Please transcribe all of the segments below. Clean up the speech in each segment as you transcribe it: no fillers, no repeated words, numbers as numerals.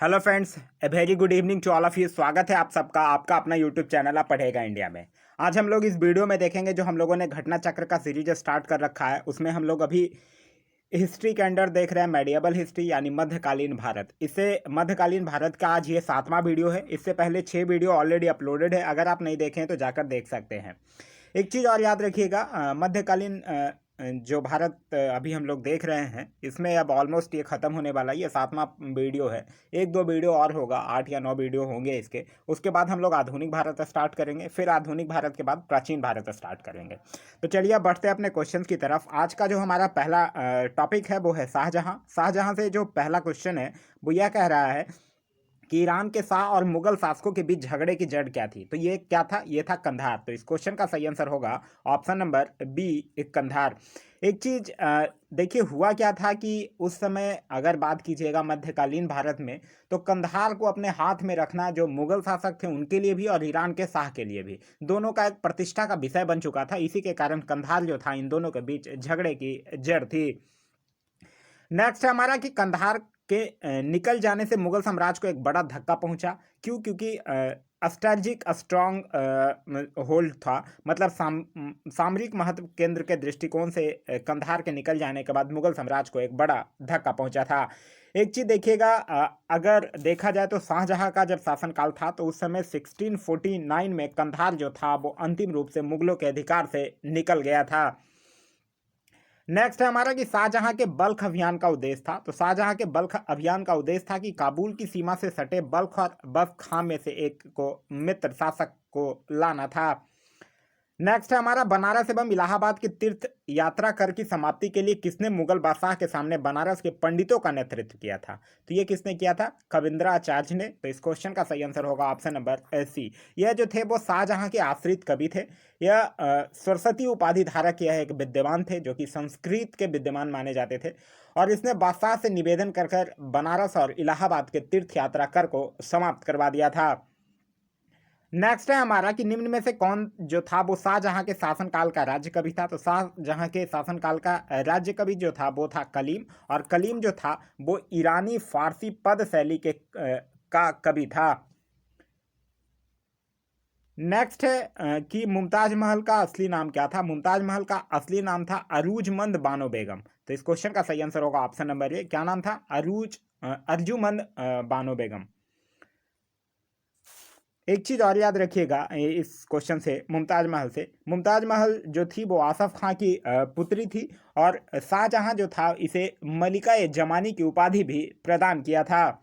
Hello friends, a very good evening to all of you. स्वागत है आप सबका आपका अपना यूट्यूब चैनल आप पढ़ेगा इंडिया में। आज हम लोग इस वीडियो में देखेंगे जो हम लोगों ने घटना चक्र का सीरीज स्टार्ट कर रखा है, उसमें हम लोग अभी हिस्ट्री के अंडर देख रहे हैं मेडिएवल हिस्ट्री यानी मध्यकालीन भारत। इससे मध्यकालीन भारत का आज ये 7वां वीडियो है। इससे पहले 6 वीडियो ऑलरेडी अपलोडेड है, अगर आप नहीं देखें तो जाकर देख सकते हैं। एक चीज़ और याद रखिएगा, मध्यकालीन जो भारत अभी हम लोग देख रहे हैं इसमें अब ऑलमोस्ट ये ख़त्म होने वाला है। ये 7वां वीडियो है। एक दो वीडियो और होगा, 8 या 9 वीडियो होंगे इसके। उसके बाद हम लोग आधुनिक भारत स्टार्ट करेंगे, फिर आधुनिक भारत के बाद प्राचीन भारत स्टार्ट करेंगे। तो चलिए अब बढ़ते हैं अपने क्वेश्चन की तरफ। आज का जो हमारा पहला टॉपिक है वो है शाहजहाँ। शाहजहाँ से जो पहला क्वेश्चन है वो यह कह रहा है कि ईरान के शाह और मुगल शासकों के बीच झगड़े की जड़ क्या थी। तो ये क्या था? ये था कंधार। तो इस क्वेश्चन का सही आंसर होगा ऑप्शन नंबर बी, कंधार। एक चीज देखिए, हुआ क्या था कि उस समय अगर बात कीजिएगा मध्यकालीन भारत में, तो कंधार को अपने हाथ में रखना जो मुगल शासक थे उनके लिए भी और ईरान के शाह के लिए भी, दोनों का एक प्रतिष्ठा का विषय बन चुका था। इसी के कारण कंधार जो था इन दोनों के बीच झगड़े की जड़ थी। नेक्स्ट है हमारा कि कंधार के निकल जाने से मुगल साम्राज्य को एक बड़ा धक्का पहुंचा। क्यों? क्योंकि स्ट्रेटजिक स्ट्रॉन्ग होल्ड था, मतलब सामरिक महत्व केंद्र के दृष्टिकोण से कंधार के निकल जाने के बाद मुगल साम्राज्य को एक बड़ा धक्का पहुंचा था। एक चीज देखिएगा, अगर देखा जाए तो शाहजहां का जब शासनकाल था तो उस समय 1649 में कंधार जो था वो अंतिम रूप से मुगलों के अधिकार से निकल गया था। नेक्स्ट है हमारा कि शाहजहां के बल्ख अभियान का उद्देश्य था। तो शाहजहां के बल्ख अभियान का उद्देश्य था कि काबुल की सीमा से सटे बल्ख और बल्ख खां में से एक को मित्र शासक को लाना था। नेक्स्ट है हमारा बनारस एवं इलाहाबाद की तीर्थ यात्रा कर की समाप्ति के लिए किसने मुगल बादशाह के सामने बनारस के पंडितों का नेतृत्व किया था। तो ये किसने किया था? कविंद्राचार्य ने। तो इस क्वेश्चन का सही आंसर होगा ऑप्शन नंबर सी। यह जो थे वो शाहजहां के आश्रित कवि थे। यह सरस्वती उपाधि धारक यह एक विद्वान थे जो कि संस्कृत के विद्वान माने जाते थे, और इसने बादशाह से निवेदन कर कर बनारस और इलाहाबाद के तीर्थ यात्रा कर को समाप्त करवा दिया था। नेक्स्ट है हमारा कि निम्न में से कौन जो था वो शाहजहां के शासनकाल का राज्य कवि था। तो शाहजहां के शासनकाल का राज्य कवि जो था वो था कलीम, और कलीम जो था वो ईरानी फारसी पद शैली के का कवि था। नेक्स्ट है कि मुमताज महल का असली नाम क्या था। मुमताज महल का असली नाम था अरूजमंद बानो बेगम। तो इस क्वेश्चन का सही आंसर होगा ऑप्शन नंबर ए। क्या नाम था? अर्जुमंद बानो बेगम। एक चीज और याद रखिएगा इस क्वेश्चन से, मुमताज महल जो थी वो आसफ खां की पुत्री थी, और शाहजहां जो था इसे मलिका ए जमानी की उपाधि भी प्रदान किया था।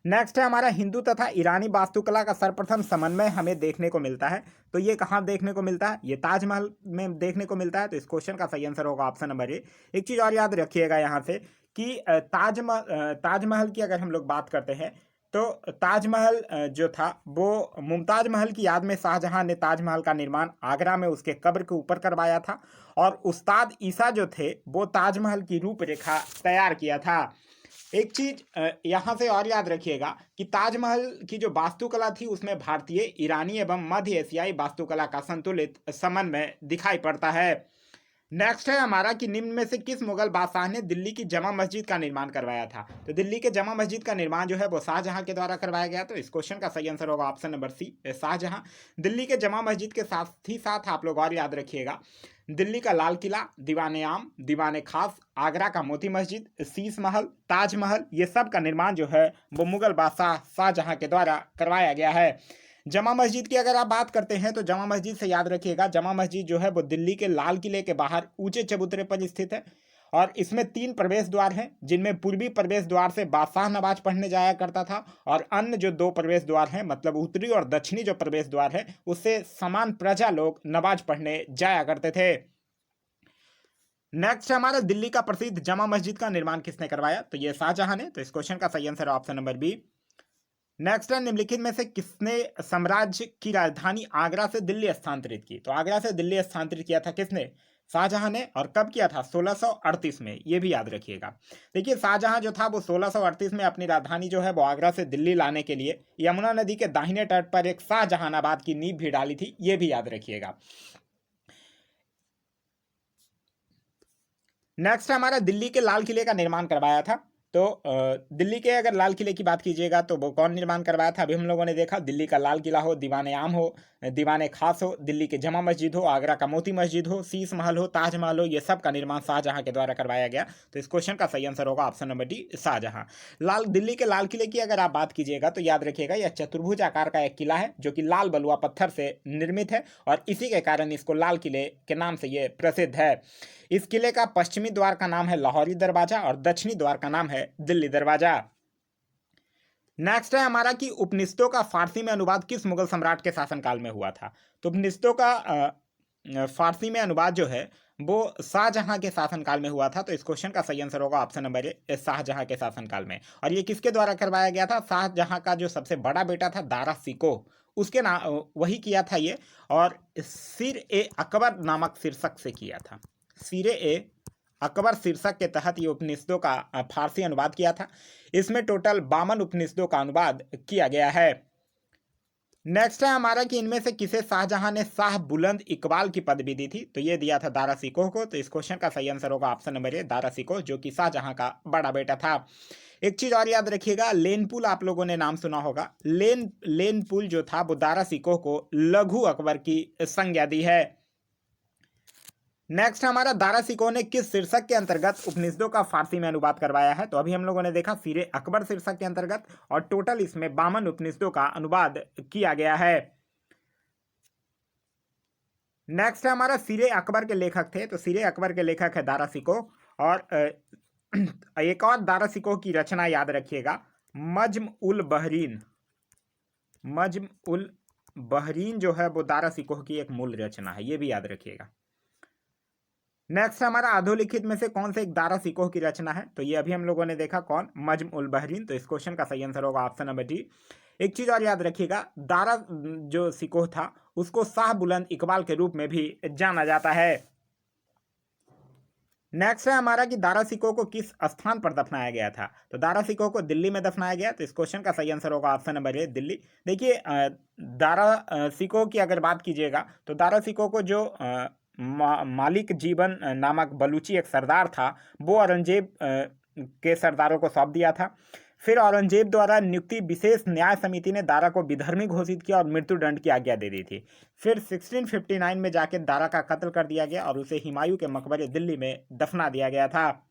नेक्स्ट है हमारा हिंदू तथा ईरानी वास्तुकला का सर्वप्रथम समन्वय हमें देखने को मिलता है। तो ये कहाँ देखने को मिलता है? ये ताजमहल में देखने को मिलता है। तो इस क्वेश्चन का सही आंसर होगा ऑप्शन नंबर ए। एक चीज और याद रखिएगा यहाँ से कि ताजमहल की अगर हम लोग बात करते हैं तो ताजमहल जो था वो मुमताज महल की याद में शाहजहां ने ताजमहल का निर्माण आगरा में उसके कब्र के ऊपर करवाया था, और उस्ताद ईसा जो थे वो ताजमहल की रूपरेखा तैयार किया था। एक चीज यहाँ से और याद रखिएगा कि ताजमहल की जो वास्तुकला थी उसमें भारतीय, ईरानी एवं मध्य एशियाई वास्तुकला का संतुलित समन्वय दिखाई पड़ता है। नेक्स्ट है हमारा कि निम्न में से किस मुगल बादशाह ने दिल्ली की जमा मस्जिद का निर्माण करवाया था। तो दिल्ली के जमा मस्जिद का निर्माण जो है वो शाहजहां के द्वारा करवाया गया। तो इस क्वेश्चन का सही आंसर होगा option number C, Shah Jahan. Delhi के जमा मस्जिद के साथ ही साथ आप लोग और याद रखिएगा, दिल्ली का लाल किला, दीवाने आम, दीवाने खास, आगरा का मोती मस्जिद, शीश महल, ताजमहल, ये सब का निर्माण जो है वो मुगल बादशाह शाहजहां के द्वारा करवाया गया है। जमा मस्जिद की अगर आप बात करते हैं तो जमा मस्जिद से याद रखिएगा, जमा मस्जिद जो है वो दिल्ली के लाल किले के बाहर ऊंचे चबूतरे पर स्थित है, और इसमें 3 प्रवेश द्वार हैं, जिनमें पूर्वी प्रवेश द्वार से बादशाह नमाज पढ़ने जाया करता था, और अन्य जो 2 प्रवेश द्वार हैं, मतलब उत्तरी और दक्षिणी जो प्रवेश द्वार है उससे समान प्रजा लोग नमाज पढ़ने जाया करते थे। नेक्स्ट हमारा दिल्ली का प्रसिद्ध जमा मस्जिद का निर्माण किसने करवाया। तो ये शाहजहां ने। तो इस क्वेश्चन का सही आंसर है ऑप्शन नंबर बी। नेक्स्ट है निम्नलिखित में से किसने साम्राज्य की राजधानी आगरा से दिल्ली स्थानांतरित की। तो आगरा से दिल्ली स्थानांतरित किया था किसने? शाहजहां ने। और कब किया था? 1638 में। ये भी याद रखिएगा। देखिए शाहजहां जो था वो 1638 में अपनी राजधानी जो है वो आगरा से दिल्ली लाने के लिए यमुना नदी के दाहिने तट पर एक शाहजहानाबाद की नींव भी डाली थी। ये भी याद रखिएगा। नेक्स्ट हमारा दिल्ली के लाल किले का निर्माण करवाया था। तो दिल्ली के अगर लाल किले की बात कीजिएगा तो वो कौन निर्माण करवाया था? अभी हम लोगों ने देखा, दिल्ली का लाल किला हो, दीवाने आम हो, दीवाने खास हो, दिल्ली के जमा मस्जिद हो, आगरा का मोती मस्जिद हो, शीश महल हो, ताजमहल हो, ये सब का निर्माण शाहजहां के द्वारा करवाया गया। तो इस क्वेश्चन का सही आंसर होगा option number D, Shah Jahan. Delhi के लाल किले की अगर आप बात कीजिएगा तो याद रखिएगा, यह चतुर्भुज आकार का एक किला है जो कि लाल बलुआ पत्थर से निर्मित है और इसी के कारण इसको लाल किले के नाम से ये प्रसिद्ध है। इस किले का पश्चिमी द्वार का नाम है लाहौरी दरवाजा और दक्षिणी द्वार का नाम है दिल्ली दरवाजा। नेक्स्ट है हमारा कि उपनिषदों का फारसी में अनुवाद किस मुगल सम्राट के शासनकाल में हुआ था? तो उपनिषदों का फारसी में अनुवाद जो है वो शाहजहां के शासनकाल में हुआ था। तो इस क्वेश्चन का सही आंसर होगा ऑप्शन नंबर ए, शाहजहां के शासनकाल में। और ये किसके द्वारा करवाया गया था? शाहजहां का जो सबसे बड़ा बेटा था दारा सिकोह, उसके नाम वही किया था ये, और सिर ए अकबर नामक शीर्षक से किया था। सिरे ए अकबर शीर्षक के तहत ये उपनिषदों का फारसी अनुवाद किया था। इसमें टोटल 52 उपनिषदों का अनुवाद किया गया है। नेक्स्ट है हमारा कि इनमें से किसे शाहजहां ने शाह बुलंद इकबाल की पदवी दी थी? तो ये दिया था दारा सिकोह को। तो इस क्वेश्चन का सही आंसर होगा option number A, Dara Shikoh, जो कि शाहजहां का बड़ा बेटा था। एक चीज और याद रखिएगा, लेनपुल आप लोगों ने नाम सुना होगा। लेनपुल जो था वो दारा सिकोह को लघु अकबर की संज्ञा दी है। नेक्स्ट हमारा दारा सिकोह ने किस शीर्षक के अंतर्गत उपनिषदों का फारसी में अनुवाद करवाया है? तो अभी हम लोगों ने देखा सिरे अकबर शीर्षक के अंतर्गत, और टोटल इसमें 52 उपनिषदों का अनुवाद किया गया है। नेक्स्ट हमारा सिरे अकबर के लेखक थे। तो सिरे अकबर के लेखक है दारा सिकोह। और एक और दारा सिकोह की रचना याद रखिएगा, मज्म उल बहरीन। मज्म उल बहरीन जो है वो दारा सिकोह की एक मूल रचना है, ये भी याद रखिएगा। नेक्स्ट हमारा अधोलिखित में से कौन से एक दारा सिकोह की रचना है? तो ये अभी हम लोगों ने देखा, कौन? मज्म उल बहरीन। तो इस क्वेश्चन का सही आंसर होगा ऑप्शन नंबर डी। एक चीज और याद रखिएगा, दारा जो सिकोह था उसको शाह बुलंद इकबाल के रूप में भी जाना जाता है। नेक्स्ट है हमारा कि दारा सिकोह को किस स्थान पर दफनाया गया था? तो दारा सिकोह को दिल्ली में दफनाया गया। तो इस क्वेश्चन का सही आंसर होगा ऑप्शन नंबर ए, दिल्ली। देखिए, दारा सिकोह की अगर बात कीजिएगा तो दारा सिकोह को जो मालिक जीवन नामक बलूची एक सरदार था, वो औरंगजेब के सरदारों को सौंप दिया था। फिर औरंगजेब द्वारा नियुक्ति विशेष न्याय समिति ने दारा को विधर्मी घोषित किया और मृत्युदंड की आज्ञा दे दी थी। फिर 1659 में जाके दारा का कत्ल कर दिया गया और उसे हुमायूं के मकबरे दिल्ली में दफना दिया गया था।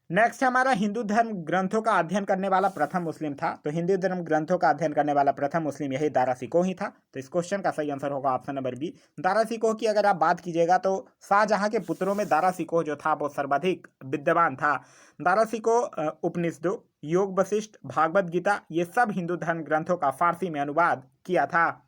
नेक्स्ट हमारा हिंदू धर्म ग्रंथों का अध्ययन करने वाला प्रथम मुस्लिम था। तो हिंदू धर्म ग्रंथों का अध्ययन करने वाला प्रथम मुस्लिम यही दारा सिकोह ही था। तो इस क्वेश्चन का सही आंसर होगा option number B. Dara Shikoh की अगर आप बात कीजिएगा तो शाहजहां के पुत्रों में दारा सिकोह जो था वो सर्वाधिक विद्वान था। दारा सिकोह उपनिषदों, योग वशिष्ठ, भागवत गीता, ये सब हिंदू धर्म ग्रंथों का फारसी में अनुवाद किया था।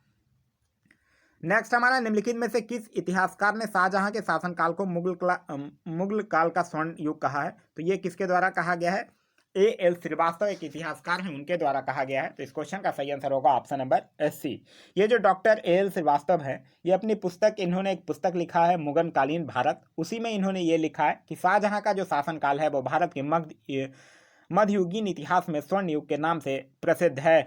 नेक्स्ट हमारा निम्नलिखित में से किस इतिहासकार ने शाहजहां के शासनकाल को मुगल काल का स्वर्ण युग कहा है? तो ये किसके द्वारा कहा गया है? A.L. श्रीवास्तव एक इतिहासकार हैं, उनके द्वारा कहा गया है। तो इस क्वेश्चन का सही आंसर होगा ऑप्शन नंबर सी। ये जो डॉक्टर A.L. श्रीवास्तव है, ये अपनी पुस्तक, इन्होंने एक पुस्तक लिखा है मुगलकालीन भारत। उसी में इन्होंने ये लिखा है कि शाहजहां का जो शासनकाल है वो भारत के मध्ययुगीन इतिहास में स्वर्ण युग के नाम से प्रसिद्ध है।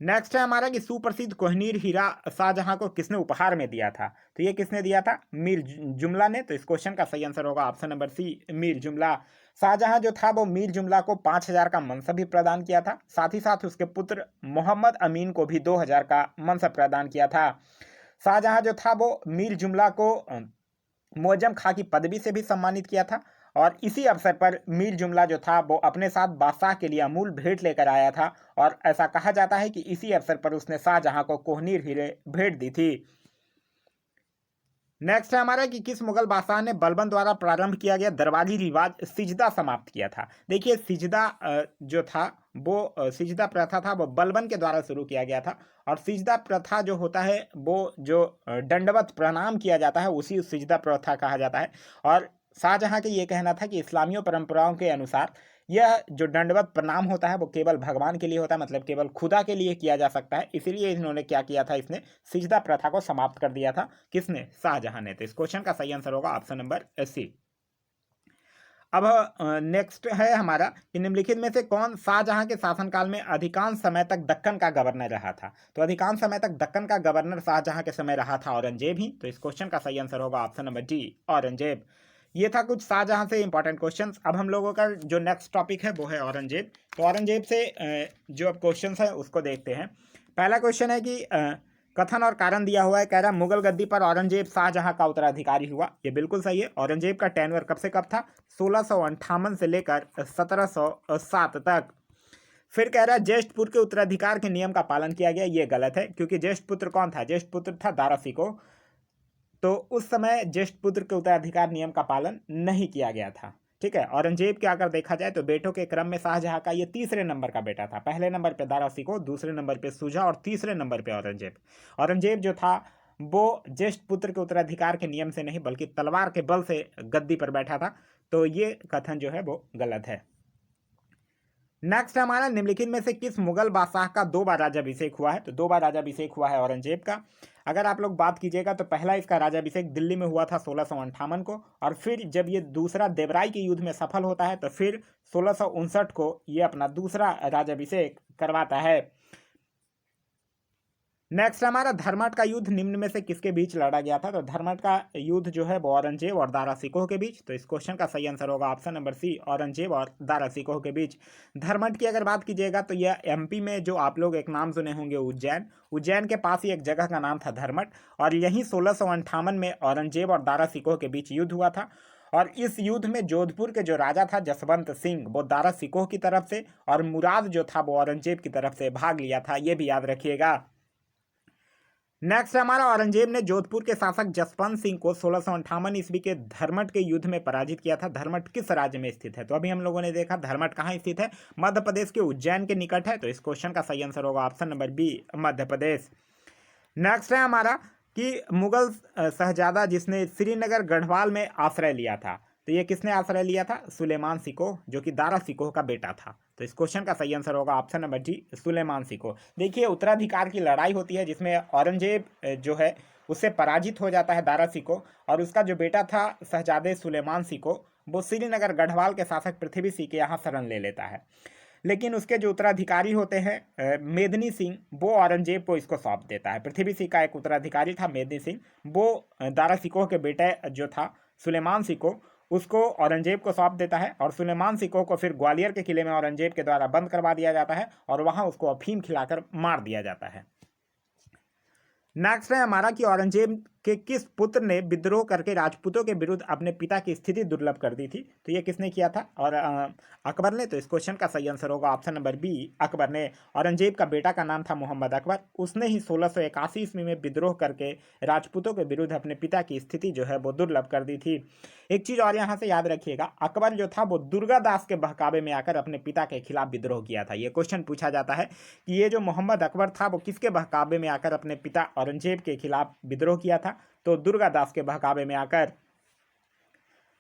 नेक्स्ट है हमारा कि सुप्रसिद्ध कोहिनूर हीरा शाहजहां को किसने उपहार में दिया था? तो ये किसने दिया था? मीर जुमला ने। तो इस क्वेश्चन का सही आंसर होगा ऑप्शन नंबर सी, मीर जुमला। शाहजहां जो था वो मीर जुमला को 5000 का मनसब भी प्रदान किया था। साथ ही साथ उसके पुत्र मोहम्मद अमीन को भी 2000 का मनसब प्रदान किया था। शाहजहां जो था वो मीर जुमला को मुअज्जम खां की पदवी से भी सम्मानित किया था। और इसी अवसर पर मीर जुमला जो था वो अपने साथ बादशाह के लिए अमूल भेंट लेकर आया था, और ऐसा कहा जाता है कि इसी अवसर पर उसने शाहजहां को कोहिनूर हीरे भेंट दी थी। नेक्स्ट है हमारा कि किस मुगल बादशाह ने बलबन द्वारा प्रारंभ किया गया दरबारी रिवाज सिजदा समाप्त किया था? देखिए, सिजदा जो था वो सिजदा प्रथा था वो बलबन के द्वारा शुरू किया गया था। और सिजदा प्रथा जो होता है वो जो दंडवत प्रणाम किया जाता है उसी सिजदा प्रथा कहा जाता है। और शाहजहां का ये कहना था कि इस्लामियों परंपराओं के अनुसार यह जो दंडवत प्रणाम होता है वो केवल भगवान के लिए होता है, मतलब केवल खुदा के लिए किया जा सकता है। इसीलिए इन्होंने क्या किया था, इसने सिजदा प्रथा को समाप्त कर दिया था। किसने? शाहजहां ने। तो इस क्वेश्चन का सही आंसर होगा ऑप्शन नंबर सी। अब नेक्स्ट है हमारा कि निम्नलिखित में से कौन शाहजहां के शासनकाल में अधिकांश समय तक दक्कन का गवर्नर रहा था? तो अधिकांश समय तक दक्कन का गवर्नर शाहजहां के समय रहा था औरंगजेब ही। तो इस क्वेश्चन का सही आंसर होगा ऑप्शन नंबर डी, औरंगजेब। ये था कुछ शाहजहां से इंपॉर्टेंट क्वेश्चंस। अब हम लोगों का जो नेक्स्ट टॉपिक है वो है औरंगजेब। तो औरंगजेब से जो अब क्वेश्चंस है उसको देखते हैं। पहला क्वेश्चन है कि कथन और कारण दिया हुआ है, कह रहा मुगल गद्दी पर औरंगजेब शाहजहां का उत्तराधिकारी हुआ। ये बिल्कुल सही है। औरंगजेब का टेन्योर कब से कब था? 1658 से लेकर 1707 तक। फिर कह रहा है ज्येष्ठ पुत्र के उत्तराधिकार के नियम का पालन किया गया। ये गलत है, क्योंकि ज्येष्ठ पुत्र कौन था? ज्येष्ठ पुत्र था दारा सिकोह। तो उस समय ज्येष्ठ पुत्र के उत्तराधिकार नियम का पालन नहीं किया गया था। ठीक है। औरंगजेब के अगर देखा जाए तो बेटों के क्रम में शाहजहां का ये तीसरे नंबर का बेटा था। पहले नंबर पे दारा सिकोह, दूसरे नंबर पे शुजा और तीसरे नंबर पे औरंगजेब। औरंगजेब जो था वो ज्येष्ठ पुत्र के उत्तराधिकार के नियम से नहीं बल्कि तलवार के बल से गद्दी पर बैठा था। तो ये कथन जो है वो गलत है। नेक्स्ट हमारा निम्नलिखित में से किस मुगल बादशाह का 2 बार राज्याभिषेक हुआ है? तो 2 बार राज्याभिषेक हुआ है औरंगजेब का। अगर आप लोग बात कीजिएगा तो पहला इसका राज्याभिषेक दिल्ली में हुआ था 1658 को, और फिर जब ये दूसरा देवराय के युद्ध में सफल होता है तो फिर 1659 को ये अपना दूसरा राज्याभिषेक करवाता है। नेक्स्ट हमारा धर्मट का युद्ध निम्न में से किसके बीच लड़ा गया था? तो धर्मट का युद्ध जो है वो औरंगजेब और दारा सिकोह के बीच। तो इस क्वेश्चन का सही आंसर होगा ऑप्शन नंबर सी, औरंगजेब और दारा सिकोह के बीच। धर्मट की अगर बात कीजिएगा तो यह एमपी में, जो आप लोग एक नाम सुने होंगे उज्जैन, उज्जैन के पास ही एक जगह का नाम था धर्मट, और यही 1658 में औरंगजेब और दारा सिकोह के बीच युद्ध हुआ था। और इस युद्ध में जोधपुर के जो राजा था जसवंत सिंह, वो दारा सिकोह की तरफ से, और मुराद जो था वो औरंगजेब की तरफ से भाग लिया था। ये भी याद रखिएगा। नेक्स्ट हमारा औरंगजेब ने जोधपुर के शासक जसवंत सिंह को 1658 ईस्वी के धर्मट के युद्ध में पराजित किया था। धर्मट किस राज्य में स्थित है? तो अभी हम लोगों ने देखा धर्मट कहाँ स्थित है, मध्य प्रदेश के उज्जैन के निकट है। तो इस क्वेश्चन का सही आंसर होगा option number B, Madhya Pradesh. Next है हमारा कि मुगल शहजादा जिसने श्रीनगर गढ़वाल में आश्रय लिया था, तो ये किसने आश्रय लिया था? सुलेमान सिकोह, जो कि दारा सिकोह का बेटा था। तो इस क्वेश्चन का सही आंसर होगा option number D, Sulaiman Shikoh. देखिए उत्तराधिकार की लड़ाई होती है जिसमें औरंगजेब जो है उससे पराजित हो जाता है दारा सिकोह, और उसका जो बेटा था शहजादे सुलेमान सिकोह, वो श्रीनगर गढ़वाल के शासक पृथ्वी सिंह के यहाँ शरण ले लेता है। लेकिन उसके जो उत्तराधिकारी होते हैं मेदिनी सिंह, वो औरंगजेब को इसको सौंप देता है। पृथ्वी सिंह का एक उत्तराधिकारी था मेदिनी सिंह, वो दारा सिकोह के बेटे जो था सुलेमान सिकोह, उसको औरंगजेब को सौंप देता है, और सुलेमान सिकोह को फिर ग्वालियर के किले में औरंगजेब के द्वारा बंद करवा दिया जाता है, और वहां उसको अफीम खिलाकर मार दिया जाता है। नेक्स्ट है हमारा कि औरंगजेब के किस पुत्र ने विद्रोह करके राजपूतों के विरुद्ध अपने पिता की स्थिति दुर्लभ कर दी थी? तो ये किसने किया था? और अकबर ने। तो इस क्वेश्चन का सही आंसर होगा ऑप्शन नंबर बी, अकबर ने। औरंगजेब का बेटा का नाम था मोहम्मद अकबर। उसने ही 1681 ईस्वी में विद्रोह करके राजपूतों के विरुद्ध अपने पिता की स्थिति जो है वो दुर्लभ कर दी थी। एक चीज और यहाँ से याद रखिएगा, अकबर जो था वो दुर्गादास के बहकावे में आकर अपने पिता के खिलाफ विद्रोह किया था। ये क्वेश्चन पूछा जाता है कि ये जो मोहम्मद अकबर था वो किसके बहकावे में आकर अपने पिता औरंगजेब के खिलाफ विद्रोह किया था? तो दुर्गादास के बहकावे में आकर।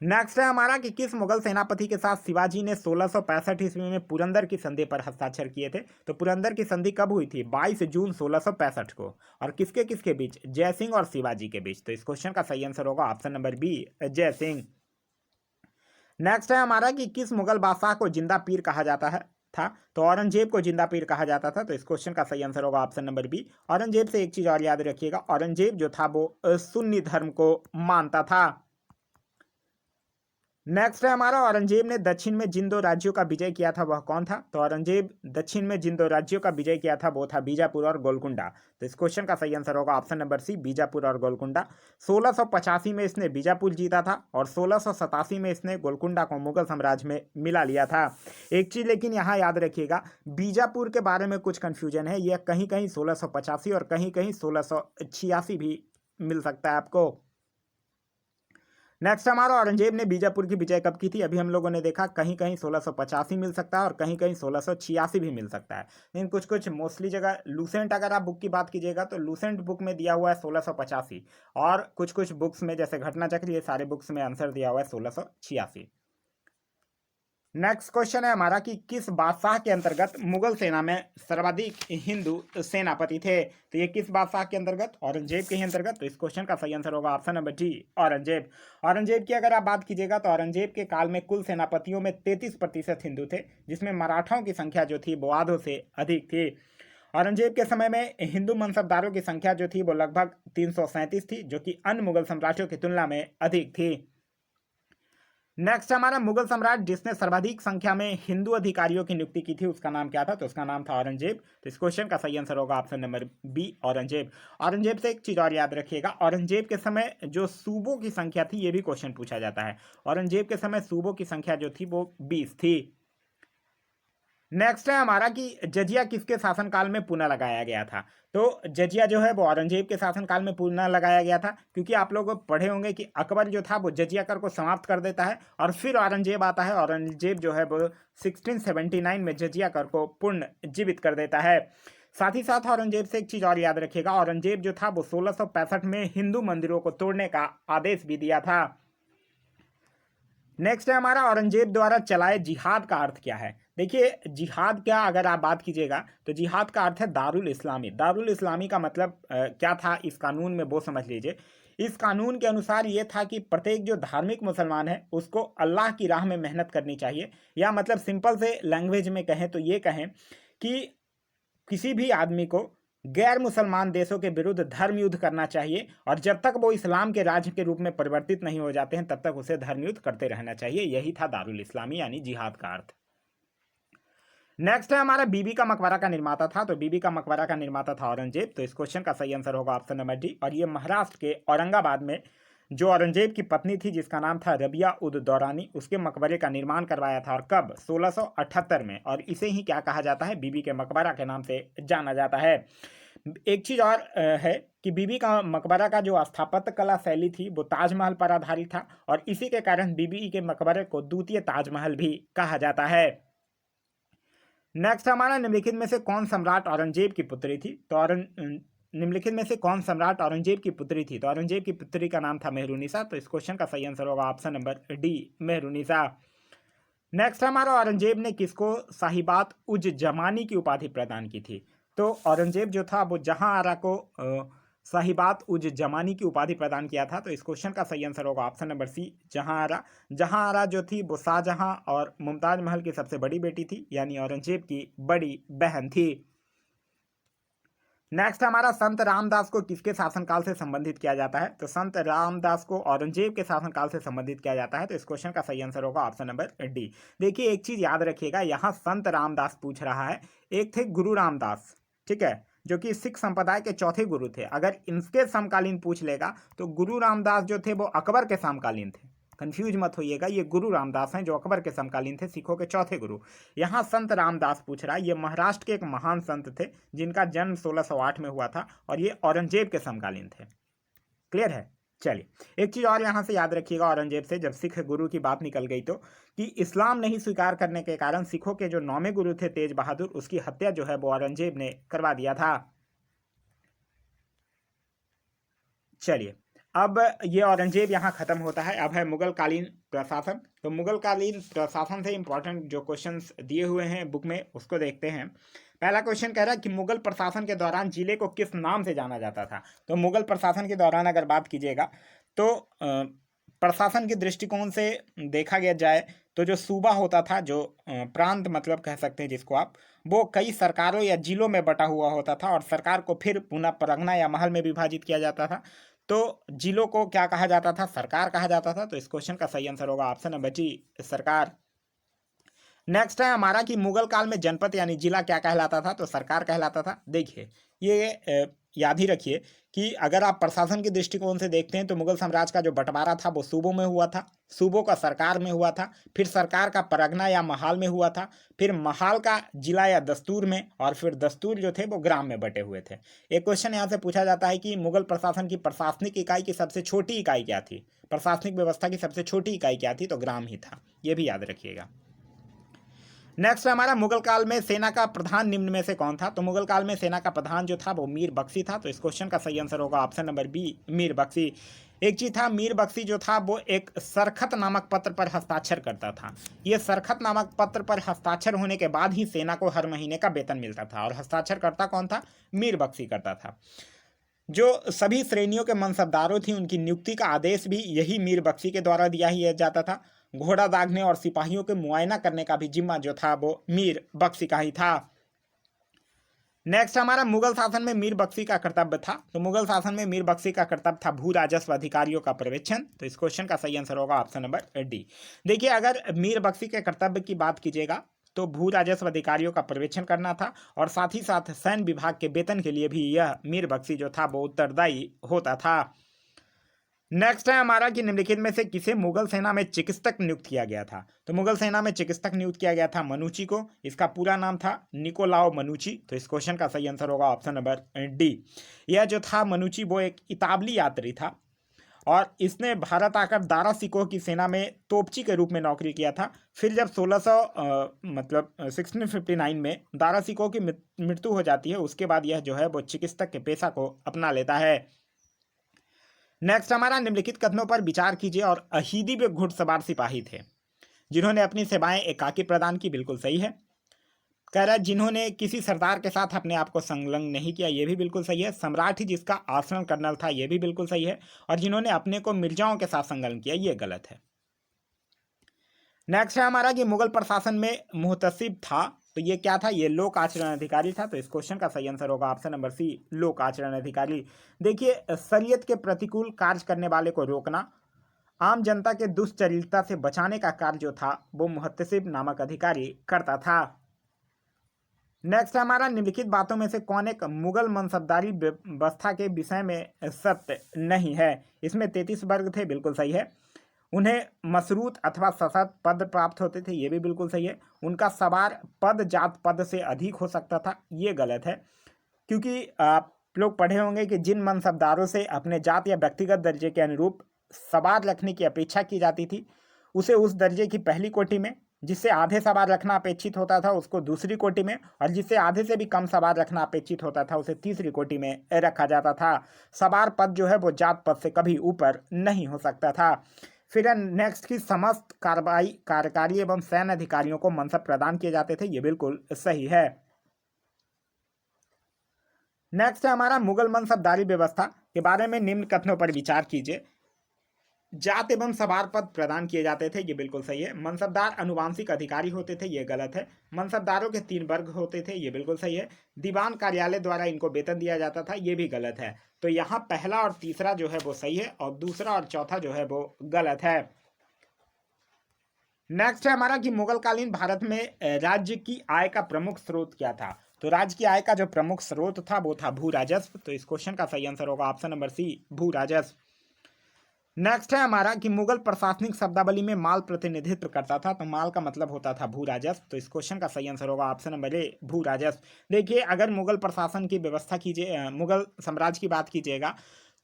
नेक्स्ट है हमारा कि किस मुगल सेनापति के साथ शिवाजी ने 1665 ईस्वी में पुरंदर की संधि पर हस्ताक्षर किए थे? तो पुरंदर की संधि कब हुई थी? 22 जून 1665 को। और किसके किसके बीच? जयसिंह और शिवाजी के बीच। तो इस क्वेश्चन का सही आंसर होगा option number B, Jai Singh. Next है हमारा कि किस मुगल बादशाह को जिंदा पीर कहा जाता है था? तो औरंगजेब को जिंदा पीर कहा जाता था। तो इस क्वेश्चन का सही आंसर होगा ऑप्शन नंबर बी। औरंगजेब से एक चीज और याद रखिएगा, औरंगजेब जो था वो सुन्नी धर्म को मानता था। नेक्स्ट है हमारा औरंगजेब ने दक्षिण में जिन 2 राज्यों का विजय किया था वह कौन था? तो औरंगजेब दक्षिण में जिन 2 राज्यों का विजय किया था वो था बीजापुर और गोलकुंडा। तो इस क्वेश्चन का सही आंसर होगा ऑप्शन नंबर सी, बीजापुर और गोलकुंडा। 1685 में इसने बीजापुर जीता था, और 1687 में इसने गोलकुंडा को मुगल साम्राज्य में मिला लिया था। एक चीज लेकिन यहाँ याद रखिएगा, बीजापुर के बारे में कुछ कंफ्यूजन है। यह कहीं कहीं 1685 और कहीं कहीं 1686 भी मिल सकता है आपको। नेक्स्ट हमारा औरंगजेब ने बीजापुर की विजय कब की थी? अभी हम लोगों ने देखा कहीं कहीं 1685 मिल सकता है और कहीं कहीं 1686 भी मिल सकता है। लेकिन कुछ कुछ मोस्टली जगह लूसेंट, अगर आप बुक की बात कीजिएगा तो लूसेंट बुक में दिया हुआ है 1685, और कुछ कुछ बुक्स में जैसे घटना चक्र, ये सारे बुक्स में आंसर दिया हुआ है 1686। नेक्स्ट क्वेश्चन है हमारा कि किस बादशाह के अंतर्गत मुगल सेना में सर्वाधिक हिंदू सेनापति थे? तो ये किस बादशाह के अंतर्गत? औरंगजेब के ही अंतर्गत। तो इस क्वेश्चन का सही आंसर होगा option number D, Aurangzeb. Aurangzeb की अगर आप बात कीजिएगा तो औरंगजेब के काल में कुल सेनापतियों में 33% हिंदू थे, जिसमें मराठाओं की संख्या जो थी वो आधों से अधिक थी। औरंगजेब के समय में हिंदू मनसबदारों की संख्या जो थी वो लगभग 337 थी, जो कि अन्य मुगल सम्राटों की तुलना में अधिक थी। नेक्स्ट हमारा मुगल सम्राट जिसने सर्वाधिक संख्या में हिंदू अधिकारियों की नियुक्ति की थी उसका नाम क्या था, तो उसका नाम था औरंगजेब। तो इस क्वेश्चन का सही आंसर होगा option number B, Aurangzeb. Aurangzeb से एक चीज और याद रखिएगा, औरंगजेब के समय जो सूबों की संख्या थी ये भी क्वेश्चन पूछा जाता है। औरंगजेब के समय सूबों की संख्या जो थी वो 20 थी। नेक्स्ट है हमारा कि जजिया किसके शासनकाल में पुनः लगाया गया था। तो जजिया जो है वो औरंगजेब के शासनकाल में पुनः लगाया गया था, क्योंकि आप लोग पढ़े होंगे कि अकबर जो था वो जजिया कर को समाप्त कर देता है और फिर औरंगजेब आता है। औरंगजेब जो है वो 1679 में जजिया कर को पुनः जीवित कर देता है। साथ ही साथ औरंगजेब से एक चीज और याद रखिएगा, औरंगजेब जो था वो 1665 में हिंदू मंदिरों को तोड़ने का आदेश भी दिया था। नेक्स्ट है हमारा औरंगजेब द्वारा चलाए जिहाद का अर्थ क्या है। देखिए जिहाद क्या, अगर आप बात कीजिएगा तो जिहाद का अर्थ है दारुल इस्लामी। दारुल इस्लामी का मतलब क्या था इस कानून में वो समझ लीजिए। इस कानून के अनुसार ये था कि प्रत्येक जो धार्मिक मुसलमान है उसको अल्लाह की राह में मेहनत करनी चाहिए, या मतलब सिंपल से लैंग्वेज में कहें तो ये कहें कि किसी भी आदमी को गैर मुसलमान देशों के विरुद्ध धर्म युद्ध करना चाहिए, और जब तक वो इस्लाम के राज्य के रूप में परिवर्तित नहीं हो जाते हैं तब तक उसे धर्म युद्ध करते रहना चाहिए। यही था दारुल इस्लामी यानी जिहाद का अर्थ। नेक्स्ट है हमारा बीबी का मकबरा का निर्माता था। तो बीबी का मकबरा का निर्माता था औरंगजेब। तो इस क्वेश्चन का सही आंसर होगा ऑप्शन नंबर डी। और ये महाराष्ट्र के औरंगाबाद में जो औरंगजेब की पत्नी थी जिसका नाम था रबिया उद दौरानी, उसके मकबरे का निर्माण करवाया था। और कब? 1678 में। और इसे ही क्या कहा जाता है? बीबी के मकबरा के नाम से जाना जाता है। एक चीज और है कि बीबी का मकबरा का जो स्थापत्य कला शैली थी वो ताजमहल पर आधारित था, और इसी के कारण बीबी के मकबरे को द्वितीय ताजमहल भी कहा जाता है। नेक्स्ट हमारा निम्नलिखित में से कौन सम्राट औरंगजेब की पुत्री थी। तो निम्नलिखित में से कौन सम्राट औरंगजेब की पुत्री थी। तो औरंगजेब की पुत्री का नाम था मेहरुनिसा। तो इस क्वेश्चन का सही आंसर होगा option number D, Mehrunnisa. Next हमारा औरंगजेब ने किसको साहिबात उज जमानी की उपाधि प्रदान की थी। तो औरंगजेब जो था वो जहां आरा को साहिबात उज जमानी की उपाधि प्रदान किया था। तो इस क्वेश्चन का सही आंसर होगा ऑप्शन नंबर सी, जहां आरा। जहां आरा जो थी वो शाहजहां और मुमताज महल की सबसे बड़ी बेटी थी, यानी औरंगजेब की बड़ी बहन थी। नेक्स्ट हमारा संत रामदास को किसके शासनकाल से संबंधित किया जाता है। तो संत रामदास को औरंगजेब के शासनकाल से संबंधित किया जाता है। तो इस क्वेश्चन का सही आंसर होगा ऑप्शन नंबर डी। देखिए एक चीज याद रखिएगा, यहाँ संत रामदास पूछ रहा है, एक थे गुरु रामदास, ठीक है, जो कि सिख संप्रदाय के चौथे गुरु थे। अगर इनके समकालीन पूछ लेगा तो गुरु रामदास जो थे वो अकबर के समकालीन थे। कंफ्यूज मत होइएगा, ये गुरु रामदास हैं जो अकबर के समकालीन थे, सिखों के चौथे गुरु। यहाँ संत रामदास पूछ रहा है, ये महाराष्ट्र के एक महान संत थे जिनका जन्म 1608 में हुआ था, और ये औरंगजेब के समकालीन थे। क्लियर है? चलिए एक चीज और यहां से याद रखिएगा औरंगजेब से, जब सिख गुरु की बात निकल गई तो, कि इस्लाम नहीं स्वीकार करने के कारण सिखों के जो 9वें गुरु थे तेज बहादुर, उसकी हत्या जो है वो औरंगजेब ने करवा दिया था। चलिए अब ये औरंगजेब यहाँ खत्म होता है। अब है मुगल कालीन प्रशासन। तो मुगल कालीन प्रशासन से इंपॉर्टेंट जो क्वेश्चंस दिए हुए हैं बुक में उसको देखते हैं। पहला क्वेश्चन कह रहा है कि मुगल प्रशासन के दौरान जिले को किस नाम से जाना जाता था। तो मुगल प्रशासन के दौरान अगर बात कीजिएगा तो प्रशासन के दृष्टिकोण से देखा गया जाए तो जो सूबा होता था, जो प्रांत मतलब कह सकते हैं जिसको आप, वो कई सरकारों या जिलों में बटा हुआ होता था, और सरकार को फिर पुनः परगना या महल में विभाजित किया जाता था। तो जिलों को क्या कहा जाता था? सरकार कहा जाता था। तो इस क्वेश्चन का सही आंसर होगा ऑप्शन नंबर जी, सरकार। नेक्स्ट है हमारा कि मुगल काल में जनपद यानी जिला क्या कहलाता था। तो सरकार कहलाता था। देखिए ये याद ही रखिए कि अगर आप प्रशासन के दृष्टिकोण से देखते हैं तो मुगल साम्राज्य का जो बंटवारा था वो सूबों में हुआ था, सूबों का सरकार में हुआ था, फिर सरकार का परगना या महाल में हुआ था, फिर महाल का जिला या दस्तूर में, और फिर दस्तूर जो थे वो ग्राम में बटे हुए थे। एक क्वेश्चन यहाँ से पूछा जाता है कि मुगल प्रशासन की प्रशासनिक इकाई की सबसे छोटी इकाई क्या थी, प्रशासनिक व्यवस्था की सबसे छोटी इकाई क्या थी। तो ग्राम ही था, ये भी याद रखिएगा। नेक्स्ट हमारा मुगल काल में सेना का प्रधान निम्न में से कौन था। तो मुगल काल में सेना का प्रधान जो था वो मीर बख्शी था। तो इस क्वेश्चन का सही आंसर होगा option number B, Mir Bakhshi. एक चीज था, मीर बख्शी जो था वो एक सरखत नामक पत्र पर हस्ताक्षर करता था। ये सरखत नामक पत्र पर हस्ताक्षर होने के बाद ही सेना को हर महीने का वेतन मिलता था, और हस्ताक्षर करता कौन था? मीर बख्शी करता था। जो सभी श्रेणियों के मनसबदारों थी उनकी नियुक्ति का आदेश भी यही मीर बख्शी के द्वारा दिया ही जाता था। घोड़ा दागने और सिपाहियों के मुआयना करने का भी जिम्मा जो था वो मीर बख्शी का ही था। नेक्स्ट हमारा मुगल शासन में मीर बख्शी का कर्तव्य था। तो मुगल शासन में मीर बख्शी का कर्तव्य था भू राजस्व अधिकारियों का पर्यवेक्षण। तो इस क्वेश्चन का सही आंसर होगा ऑप्शन नंबर डी। देखिए, अगर मीर बख्शी के कर्तव्य की बात कीजिएगा तो भू राजस्व अधिकारियों का पर्यवेक्षण करना था, और साथ ही साथ सैन्य विभाग के वेतन के लिए भी यह मीर बख्शी जो था वो उत्तरदायी होता था। नेक्स्ट है हमारा कि निम्नलिखित में से किसे मुगल सेना में चिकित्सक नियुक्त किया गया था। तो मुगल सेना में चिकित्सक नियुक्त किया गया था मनुची को। इसका पूरा नाम था निकोलाओ मनुची। तो इस क्वेश्चन का सही आंसर होगा ऑप्शन नंबर डी। यह जो था मनुची वो एक इतालवी यात्री था, और इसने भारत आकर दारा सिकोह की सेना में तोपची के रूप में नौकरी किया था। फिर जब 1659 में दारा सिकोह की मृत्यु हो जाती है, उसके बाद यह जो है वो चिकित्सक के पेशा को अपना लेता है। नेक्स्ट हमारा निम्नलिखित कथनों पर विचार कीजिए। और अहीदी वे घुड़सवार सिपाही थे जिन्होंने अपनी सेवाएं एकाकी प्रदान की। बिल्कुल सही है। कह रहा है जिन्होंने किसी सरदार के साथ अपने आप को संलग्न नहीं किया, यह भी बिल्कुल सही है। सम्राट ही जिसका आसन कर्नल था, यह भी बिल्कुल सही है। और जिन्होंने अपने को मिर्जाओं के साथ संलग्न किया, यह गलत है। नेक्स्ट है हमारा कि मुगल प्रशासन में मुहतसिब था। तो ये क्या था? ये लोक आचरण अधिकारी था। तो इस क्वेश्चन का सही आंसर होगा ऑप्शन नंबर सी, लोक आचरण अधिकारी। देखिए, शरीयत के प्रतिकूल कार्य करने वाले को रोकना, आम जनता के दुष्चरित्रता से बचाने का कार्य जो था वो मुहतसिब नामक अधिकारी करता था। नेक्स्ट हमारा निम्नलिखित बातों में से कौन एक मुगल मनसबदारी व्यवस्था के विषय में सत्य नहीं है? इसमें 33 वर्ग थे, बिल्कुल सही है। उन्हें मशरूत अथवा सशर्त पद प्राप्त होते थे, ये भी बिल्कुल सही है। उनका सवार पद जात पद से अधिक हो सकता था, ये गलत है। क्योंकि आप लोग पढ़े होंगे कि जिन मनसबदारों से अपने जात या व्यक्तिगत दर्जे के अनुरूप सवार रखने की अपेक्षा की जाती थी, उसे उस दर्जे की पहली कोटि में, जिससे आधे सवार रखना अपेक्षित होता था उसको दूसरी कोटि में, और जिससे आधे से भी कम सवार रखना अपेक्षित होता था उसे तीसरी कोटि में रखा जाता था। सवार पद जो है वो जात पद से कभी ऊपर नहीं हो सकता था। फिर नेक्स्ट की समस्त कार्यकारी एवं सैन्य अधिकारियों को मनसब प्रदान किए जाते थे, ये बिल्कुल सही है। नेक्स्ट है हमारा मुगल मनसबदारी व्यवस्था के बारे में निम्न कथनों पर विचार कीजिए। जात एवं सवार पद प्रदान किए जाते थे, ये बिल्कुल सही है। मनसबदार अनुवांशिक अधिकारी होते थे, ये गलत है। मनसबदारों के 3 वर्ग होते थे, ये बिल्कुल सही है। दीवान कार्यालय द्वारा इनको वेतन दिया जाता था, ये भी गलत है। तो यहाँ पहला और तीसरा जो है वो सही है, और दूसरा और चौथा जो है वो गलत है। नेक्स्ट है हमारा कि मुगलकालीन भारत में राज्य की आय का प्रमुख स्रोत क्या था? तो राज्य की आय का जो प्रमुख स्रोत था वो था भू राजस्व। तो इस क्वेश्चन का सही आंसर होगा ऑप्शन नंबर सी, भू राजस्व। नेक्स्ट है हमारा कि मुगल प्रशासनिक शब्दावली में माल प्रतिनिधित्व करता था। तो माल का मतलब होता था भू राजस्व। तो इस क्वेश्चन का सही आंसर होगा ऑप्शन नंबर ए, भू राजस्व। देखिए, अगर मुगल प्रशासन की व्यवस्था कीजिए, मुगल साम्राज्य की बात कीजिएगा,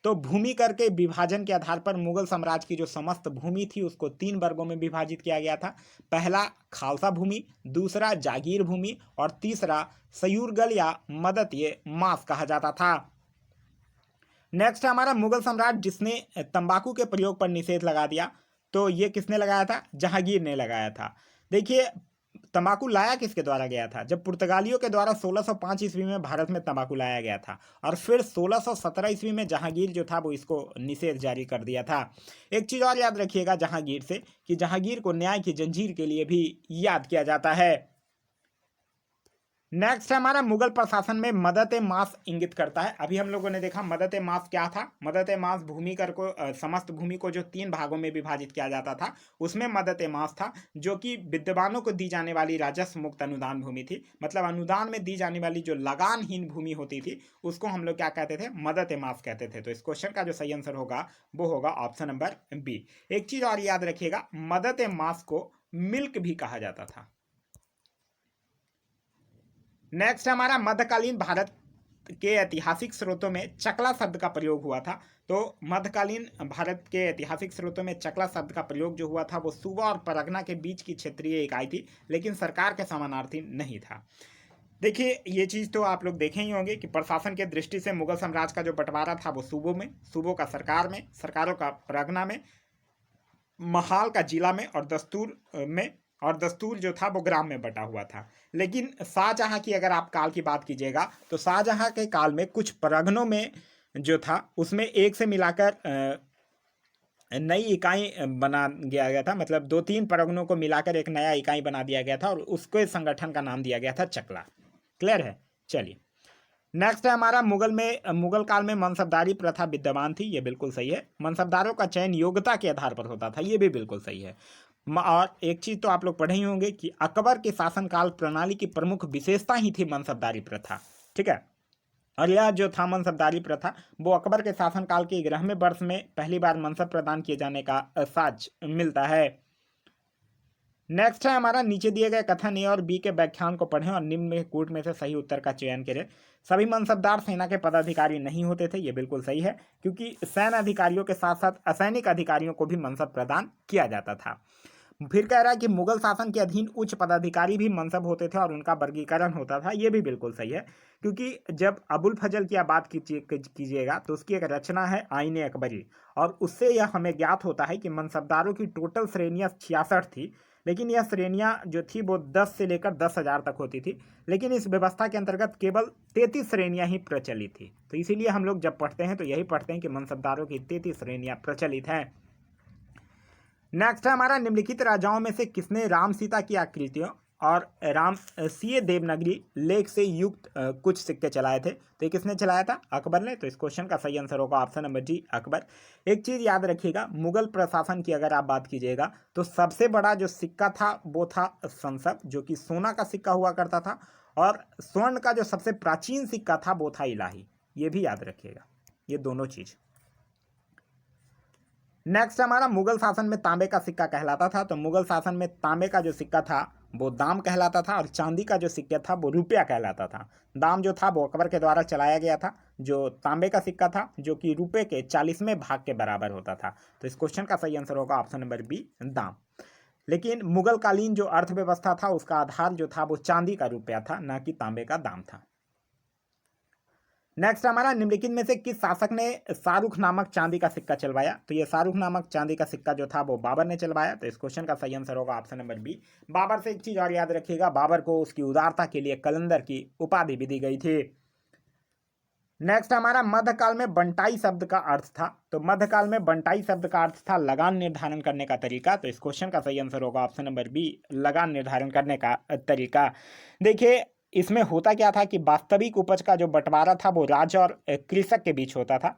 तो भूमि कर के विभाजन के आधार पर मुगल साम्राज्य की जो समस्त भूमि थी उसको 3 वर्गों में विभाजित किया गया था। पहला खालसा भूमि, दूसरा जागीर भूमि, और तीसरा सयूरगल या मदत ये मास कहा जाता था। नेक्स्ट हमारा मुगल सम्राट जिसने तंबाकू के प्रयोग पर निषेध लगा दिया, तो ये किसने लगाया था? जहांगीर ने लगाया था। देखिए, तंबाकू लाया किसके द्वारा गया था? जब पुर्तगालियों के द्वारा 1605 ईस्वी में भारत में तंबाकू लाया गया था, और फिर 1617 ईस्वी में जहांगीर जो था वो इसको निषेध जारी कर दिया था। एक चीज़ और याद रखिएगा जहांगीर से, कि जहांगीर को न्याय की जंजीर के लिए भी याद किया जाता है। नेक्स्ट है हमारा मुगल प्रशासन में मदत मास इंगित करता है। अभी हम लोगों ने देखा मदत मास क्या था। मदत मास भूमि कर को समस्त भूमि को जो 3 भागों में विभाजित किया जाता था उसमें मदत मास था, जो कि विद्वानों को दी जाने वाली राजस्व मुक्त अनुदान भूमि थी। मतलब अनुदान में दी जाने वाली जो लगानहीन भूमि होती थी उसको हम लोग क्या कहते थे? मदत मास कहते थे। तो इस क्वेश्चन का जो सही आंसर होगा वो होगा ऑप्शन नंबर बी। एक चीज और याद रखिएगा, मदत मास को मिल्क भी कहा जाता था। नेक्स्ट हमारा मध्यकालीन भारत के ऐतिहासिक स्रोतों में चकला शब्द का प्रयोग हुआ था। तो मध्यकालीन भारत के ऐतिहासिक स्रोतों में चकला शब्द का प्रयोग जो हुआ था वो सूबा और परगना के बीच की क्षेत्रीय इकाई थी, लेकिन सरकार के समानार्थी नहीं था। देखिए, ये चीज़ तो आप लोग देखे ही होंगे कि प्रशासन के दृष्टि से मुगल साम्राज्य का जो बंटवारा था वो सूबों में, सूबों का सरकार में, सरकारों का परगना में, महाल का जिला में, और दस्तूर जो था वो ग्राम में बटा हुआ था। लेकिन शाहजहां की अगर आप काल की बात कीजिएगा तो शाहजहां के काल में कुछ परगनों में जो था उसमें एक से मिलाकर नई इकाई बना गया था। मतलब 2-3 परगनों को मिलाकर एक नया इकाई बना दिया गया था, और उसके संगठन का नाम दिया गया था चकला। क्लियर है? चलिए, नेक्स्ट है हमारा मुगल काल में मनसबदारी प्रथा विद्यमान थी, ये बिल्कुल सही है। मनसबदारों का चयन योग्यता के आधार पर होता था, ये भी बिल्कुल सही है। और एक चीज तो आप लोग पढ़े ही होंगे कि अकबर के शासनकाल प्रणाली की प्रमुख विशेषता ही थी मनसबदारी प्रथा। ठीक है, और यह जो था मनसबदारी प्रथा, वो अकबर के शासनकाल के 11वें वर्ष में पहली बार मनसब प्रदान किए जाने का साक्ष्य मिलता है। नेक्स्ट है हमारा, नीचे दिए गए कथन ए और बी के व्याख्यान को पढ़ें और निम्न में कूट में से सही उत्तर का चयन करें। सभी मनसबदार सेना के पदाधिकारी नहीं होते थे, ये बिल्कुल सही है, क्योंकि सैन्य अधिकारियों के साथ साथ असैनिक अधिकारियों को भी मनसब प्रदान किया जाता था। फिर कह रहा है कि मुगल शासन के अधीन उच्च पदाधिकारी भी मनसब होते थे और उनका वर्गीकरण होता था, ये भी बिल्कुल सही है, क्योंकि जब अबुल फजल की आप बात कीजिएगा तो उसकी एक रचना है आईने अकबरी, और उससे यह हमें ज्ञात होता है कि मनसबदारों की टोटल श्रेणियां 66 थी, लेकिन यह श्रेणियां जो थी वो 10 से लेकर 10,000 तक होती थी, लेकिन इस व्यवस्था के अंतर्गत केवल 33 श्रेणियां ही प्रचलित थी। तो इसीलिए हम लोग जब पढ़ते हैं तो यही पढ़ते हैं कि मनसबदारों की 33 श्रेणियां प्रचलित हैं। नेक्स्ट है हमारा, निम्नलिखित राजाओं में से किसने राम सीता की आकृतियों और राम सीए देवनागरी लेख से युक्त कुछ सिक्के चलाए थे? तो ये किसने चलाया था? अकबर ने। तो इस क्वेश्चन का सही आंसर होगा ऑप्शन नंबर डी, अकबर। एक चीज याद रखिएगा, मुगल प्रशासन की अगर आप बात कीजिएगा तो सबसे बड़ा जो सिक्का था वो था संसद, जो कि सोना का सिक्का हुआ करता था, और स्वर्ण का जो सबसे प्राचीन सिक्का था वो था इलाही। ये भी याद रखिएगा, ये दोनों चीज। नेक्स्ट हमारा, मुगल शासन में तांबे का सिक्का कहलाता था। तो मुगल शासन में तांबे का जो सिक्का था वो दाम कहलाता था, और चांदी का जो सिक्का था वो रुपया कहलाता था। दाम जो था वो अकबर के द्वारा चलाया गया था, जो तांबे का सिक्का था जो कि रुपये के 40वें भाग के बराबर होता था। तो इस क्वेश्चन का सही आंसर होगा ऑप्शन नंबर बी, दाम। लेकिन मुगल कालीन जो अर्थव्यवस्था था उसका आधार जो था वो चांदी का रुपया था, ना कि तांबे का दाम था। नेक्स्ट हमारा, निम्नलिखित में से किस शासक ने शाहरुख नामक चांदी का सिक्का चलवाया? तो ये शाहरुख नामक चांदी का सिक्का जो था वो बाबर ने चलवाया। तो इस क्वेश्चन का सही आंसर होगा ऑप्शन नंबर बी, बाबर। से एक चीज और याद रखिएगा, बाबर को उसकी उदारता के लिए कलंदर की उपाधि भी दी गई थी। नेक्स्ट हमारा, मध्यकाल में बंटाई शब्द का अर्थ था। तो मध्यकाल में बंटाई शब्द का अर्थ था लगान निर्धारण करने का तरीका। तो इस क्वेश्चन का सही आंसर होगा ऑप्शन नंबर बी, लगान निर्धारण करने का तरीका। देखिए, इसमें होता क्या था कि वास्तविक उपज का जो बंटवारा था वो राजा और कृषक के बीच होता था।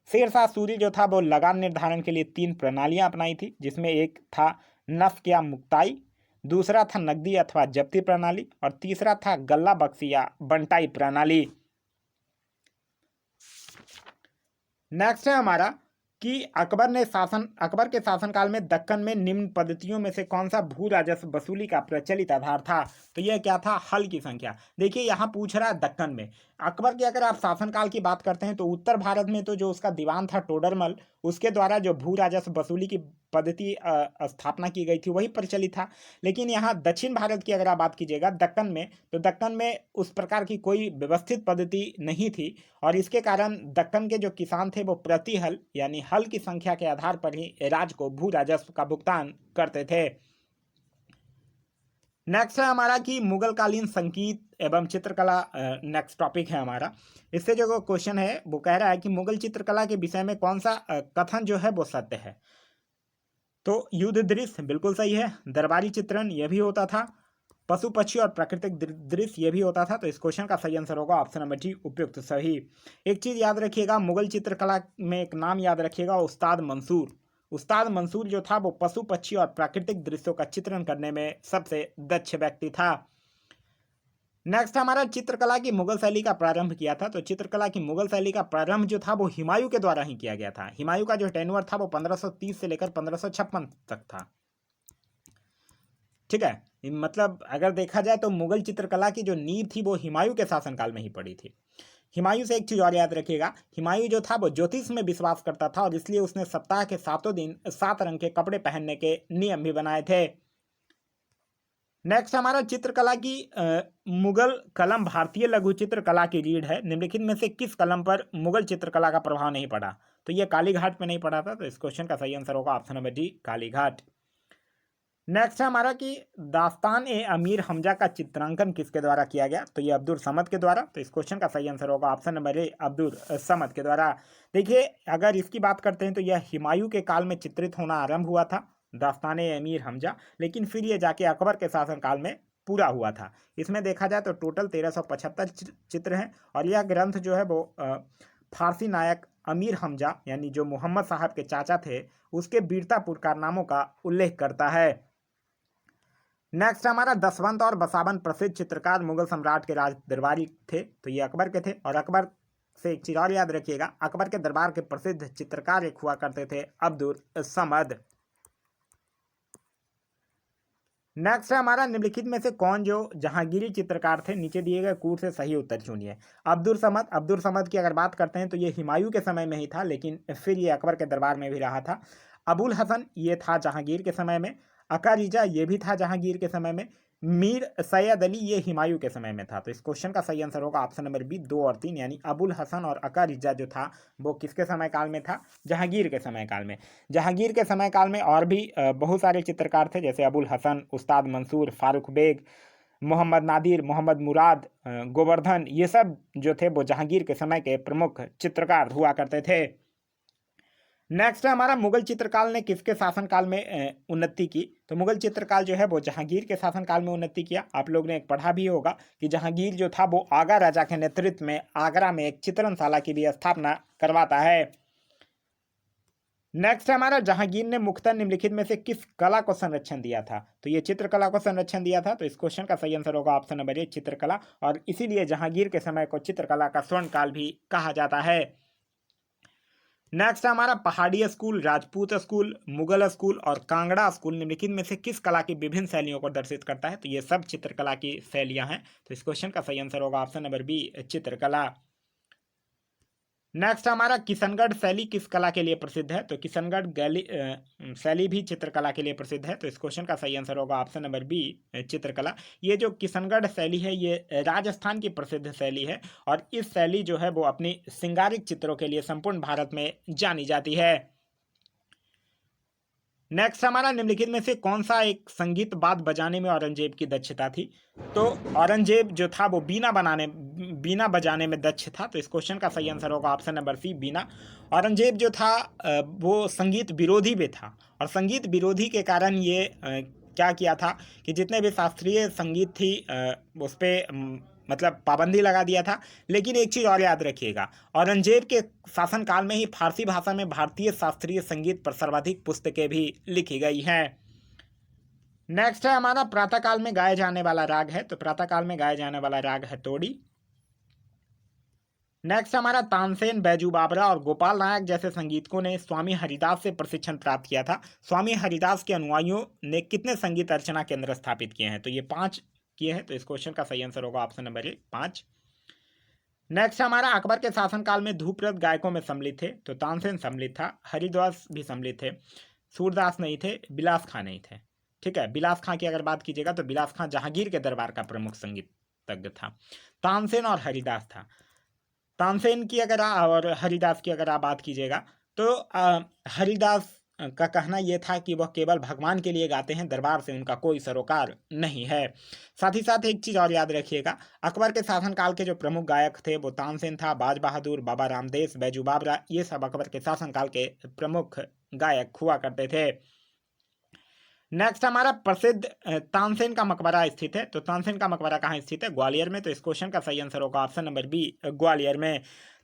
शेरशाह सूरी जो था वो लगान निर्धारण के लिए 3 प्रणालियां अपनाई थी, जिसमें एक था नफ्क या मुक्ताई, दूसरा था नकदी अथवा जब्ती प्रणाली, और तीसरा था गल्ला बख्शी या बंटाई प्रणाली। नेक्स्ट है हमारा कि अकबर के शासनकाल में दक्कन में निम्न पद्धतियों में से कौन सा भू राजस्व वसूली का प्रचलित आधार था? तो यह क्या था? हल की संख्या। देखिए, यहाँ पूछ रहा है दक्कन में। अकबर की अगर आप शासनकाल की बात करते हैं तो उत्तर भारत में तो जो उसका दीवान था टोडरमल, उसके द्वारा जो भू राजस्व वसूली की पद्धति स्थापना की गई थी वही प्रचलित था। लेकिन यहाँ दक्षिण भारत की अगर आप बात कीजिएगा दक्कन में, तो दक्कन में उस प्रकार की कोई व्यवस्थित पद्धति नहीं थी, और इसके कारण दक्कन के जो किसान थे वो प्रति हल यानी हल की संख्या के आधार पर ही राज्य को भू राजस्व का भुगतान करते थे। नेक्स्ट है हमारा कि मुगलकालीन संगीत एवं चित्रकला, नेक्स्ट टॉपिक है हमारा। इससे जो क्वेश्चन है वो कह रहा है कि मुगल चित्रकला के विषय में कौन सा कथन जो है वो सत्य है? तो युद्ध दृश्य बिल्कुल सही है, दरबारी चित्रण ये भी होता था, पशु पक्षी और प्राकृतिक दृश्य ये भी होता था। तो इस क्वेश्चन का सही आंसर होगा ऑप्शन नंबर डी, उपयुक्त सही। एक चीज याद रखिएगा, मुगल चित्रकला में एक नाम याद रखिएगा, उस्ताद मंसूर। उस्ताद मंसूर जो था वो पशु पक्षी और प्राकृतिक दृश्यों का चित्रण करने में सबसे दक्ष व्यक्ति था। नेक्स्ट हमारा, चित्रकला की मुगल शैली का प्रारंभ किया था। तो चित्रकला की मुगल शैली का प्रारंभ जो था वो हुमायूं के द्वारा ही किया गया था। हुमायूं का जो टेन्योर था वो 1530 से लेकर 1556 तक था। ठीक है, मतलब अगर देखा जाए तो मुगल चित्रकला की जो नींव थी वो हुमायूं के शासनकाल में ही पड़ी थी। हुमायूं से एक चीज और याद रखिएगा, हुमायूं जो था वो ज्योतिष में विश्वास करता था, और इसलिए उसने सप्ताह के 7 दिन 7 रंग के कपड़े पहनने के नियम भी बनाए थे। नेक्स्ट हमारा, चित्रकला की मुगल कलम भारतीय लघु चित्रकला की रीढ़ है। निम्नलिखित में से किस कलम पर मुगल चित्रकला का प्रभाव नहीं पड़ा? तो ये कालीघाट पे नहीं पड़ा था। तो इस क्वेश्चन का सही आंसर होगा option number D, Kalighat. Next है हमारा कि दास्तान ए अमीर हमजा का चित्रांकन किसके द्वारा किया गया? तो ये अब्दुल समद के द्वारा। तो इस क्वेश्चन का सही आंसर होगा option number A, Abdul Samad के द्वारा। देखिए, अगर इसकी बात करते हैं तो यह हुमायूं के काल में चित्रित होना आरंभ हुआ था, दास्तान ए अमीर हमजा, लेकिन फिर ये जाके अकबर के शासनकाल में पूरा हुआ था। इसमें देखा जाए तो टोटल 1375 चित्र हैं और यह ग्रंथ जो है वो फारसी नायक अमीर हमजा यानी जो मोहम्मद साहब के चाचा थे उसके वीरतापूर्ण कारनामों का उल्लेख करता है। नेक्स्ट हमारा दसवंत और बसावन प्रसिद्ध चित्रकार मुगल सम्राट के राज दरबारी थे, तो ये अकबर के थे। और अकबर से एक चीज और याद रखिएगा, अकबर के दरबार के प्रसिद्ध चित्रकार एक हुआ करते थे अब्दुल समद। नेक्स्ट है हमारा निम्नलिखित में से कौन जो जहांगीरी चित्रकार थे, नीचे दिए गए कूट से सही उत्तर चुनिए। अब्दुल समद की अगर बात करते हैं तो ये हुमायूं के समय में ही था, लेकिन फिर ये अकबर के दरबार में भी रहा था। अबुल हसन ये था जहांगीर के समय में। अकारिजा ये भी था जहांगीर के समय में। मीर सैयद अली ये हुमायूं के समय में था। तो इस क्वेश्चन का सही आंसर होगा ऑप्शन नंबर बी 2 और 3, यानी अबुल हसन और अकारिजा जो था वो किसके समय काल में था, जहांगीर के समय काल में। जहांगीर के समय काल में और भी बहुत सारे चित्रकार थे, जैसे अबुल हसन, उस्ताद मंसूर, फारूक बेग, मोहम्मद नादिर, मोहम्मद मुराद, गोवर्धन, ये सब जो थे वो जहांगीर के समय के प्रमुख चित्रकार हुआ करते थे। नेक्स्ट है हमारा मुगल चित्रकाल ने किसके शासनकाल में उन्नति की। तो मुगल चित्रकाल जो है वो जहांगीर के शासनकाल में उन्नति किया। आप लोग ने एक पढ़ा भी होगा कि जहांगीर जो था वो आगा राजा के नेतृत्व में आगरा में एक चित्रणशाला की भी स्थापना करवाता है। नेक्स्ट है हमारा जहांगीर ने मुख्यतः निम्नलिखित में से किस कला को संरक्षण दिया था। तो ये चित्रकला को संरक्षण दिया था। तो इस क्वेश्चन का सही आंसर होगा ऑप्शन नंबर ए चित्रकला, और इसीलिए जहांगीर के समय को चित्रकला का स्वर्ण काल भी कहा जाता है। नेक्स्ट हमारा पहाड़ी school, Rajput school, Mughal school और कांगड़ा स्कूल निम्नलिखित में से किस कला की विभिन्न शैलियों को दर्शित करता है। तो ये सब चित्रकला की शैलियां हैं। तो इस क्वेश्चन का सही आंसर होगा ऑप्शन नंबर बी चित्रकला। नेक्स्ट हमारा किशनगढ़ शैली किस कला के लिए प्रसिद्ध है। तो किशनगढ़ शैली भी चित्रकला के लिए प्रसिद्ध है। तो इस क्वेश्चन का सही आंसर होगा ऑप्शन नंबर बी चित्रकला। ये जो किशनगढ़ शैली है ये राजस्थान की प्रसिद्ध शैली है और इस शैली जो है वो अपनी श्रृंगारिक चित्रों के लिए संपूर्ण भारत में जानी जाती है। नेक्स्ट हमारा निम्नलिखित में से कौन सा एक संगीत वाद्य बजाने में औरंगजेब की दक्षता थी। तो औरंगजेब जो था वो बीना बजाने में दक्ष था। तो इस क्वेश्चन का सही आंसर होगा ऑप्शन नंबर सी बीना। औरंगजेब जो था वो संगीत विरोधी भी था और संगीत विरोधी के कारण ये क्या किया था कि जितने भी शास्त्रीय संगीत थी उस पर मतलब पाबंदी लगा दिया था। लेकिन एक चीज़ और याद रखिएगा, औरंगजेब के शासनकाल में ही फारसी भाषा में भारतीय शास्त्रीय संगीत पर सर्वाधिक पुस्तकें भी लिखी गई हैं। नेक्स्ट है हमारा प्रातःकाल में गाए जाने वाला राग है। तो प्रातःकाल में गाए जाने वाला राग है तोड़ी। नेक्स्ट हमारा तानसेन, बैजू बावरा और गोपाल नायक जैसे संगीतकों ने स्वामी हरिदास से प्रशिक्षण प्राप्त किया था। स्वामी हरिदास के अनुयायियों ने कितने संगीत अर्चना केंद्र स्थापित किए हैं। तो ये 5 किए हैं। तो इस क्वेश्चन का सही आंसर होगा ऑप्शन नंबर ए 5। नेक्स्ट हमारा अकबर के शासनकाल में धूपरथ गायकों में सम्मिलित थे। तो तानसेन सम्मिलित था, हरिदास भी सम्मिलित थे, सूरदास नहीं थे, बिलास खां नहीं थे। ठीक है, बिलास खां की अगर बात कीजिएगा तो बिलास खां जहांगीर के दरबार का प्रमुख संगीतज्ञ था। तानसेन और हरिदास था। तानसेन की अगर और हरिदास की अगर आप बात कीजिएगा तो हरिदास का कहना यह था कि वह केवल भगवान के लिए गाते हैं, दरबार से उनका कोई सरोकार नहीं है। साथ ही साथ एक चीज़ और याद रखिएगा, अकबर के शासनकाल के जो प्रमुख गायक थे वो तानसेन था, बाज बहादुर, बाबा रामदेस, बैजू बावरा, ये सब अकबर के शासनकाल के प्रमुख गायक हुआ करते थे। नेक्स्ट हमारा प्रसिद्ध तानसेन का मकबरा स्थित है। तो तानसेन का मकबरा कहाँ स्थित है, ग्वालियर में। तो इस क्वेश्चन का सही आंसर होगा ऑप्शन नंबर बी ग्वालियर में।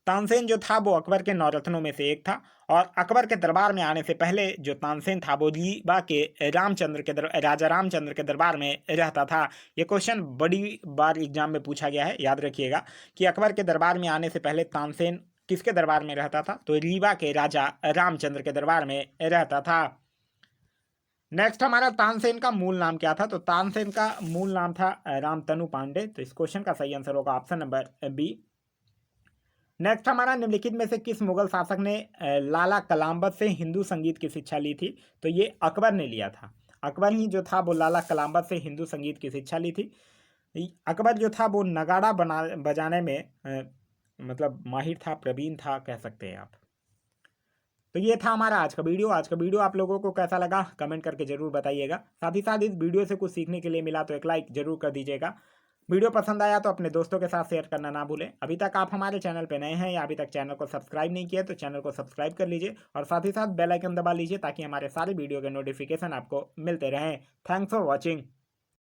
तानसेन जो था वो अकबर के नौरत्नों में से एक था और अकबर के दरबार में आने से पहले जो तानसेन था वो रीवा के राजा रामचंद्र के दरबार में रहता था। ये क्वेश्चन बड़ी बार एग्जाम में पूछा गया है, याद रखिएगा कि अकबर के दरबार में आने से पहले तानसेन किसके दरबार में रहता था। तो रीवा के राजा रामचंद्र के दरबार में रहता था। नेक्स्ट हमारा तानसेन का मूल नाम क्या था। तो तानसेन का मूल नाम था रामतनु पांडे। तो इस क्वेश्चन का सही आंसर होगा ऑप्शन नंबर बी। नेक्स्ट हमारा निम्नलिखित में से किस मुगल शासक ने लाला कलाम्बत से हिंदू संगीत की शिक्षा ली थी। तो ये अकबर ने लिया था। अकबर ही जो था वो लाला कलाम्बत से हिंदू संगीत की शिक्षा ली थी। अकबर जो था वो नगाड़ा बजाने में मतलब माहिर था, प्रवीण था, कह सकते हैं आप। तो ये था हमारा आज का वीडियो। आज का वीडियो आप लोगों को कैसा लगा कमेंट करके जरूर बताइएगा। साथ ही साथ इस वीडियो से कुछ सीखने के लिए मिला तो एक लाइक जरूर कर दीजिएगा। वीडियो पसंद आया तो अपने दोस्तों के साथ शेयर करना ना भूलें। अभी तक आप हमारे चैनल पर नए हैं या अभी तक चैनल को सब्सक्राइब नहीं किया तो चैनल को सब्सक्राइब कर लीजिए और साथ ही साथ बेल आइकन दबा लीजिए ताकि हमारे सारे वीडियो के नोटिफिकेशन आपको मिलते रहें। Thanks for watching.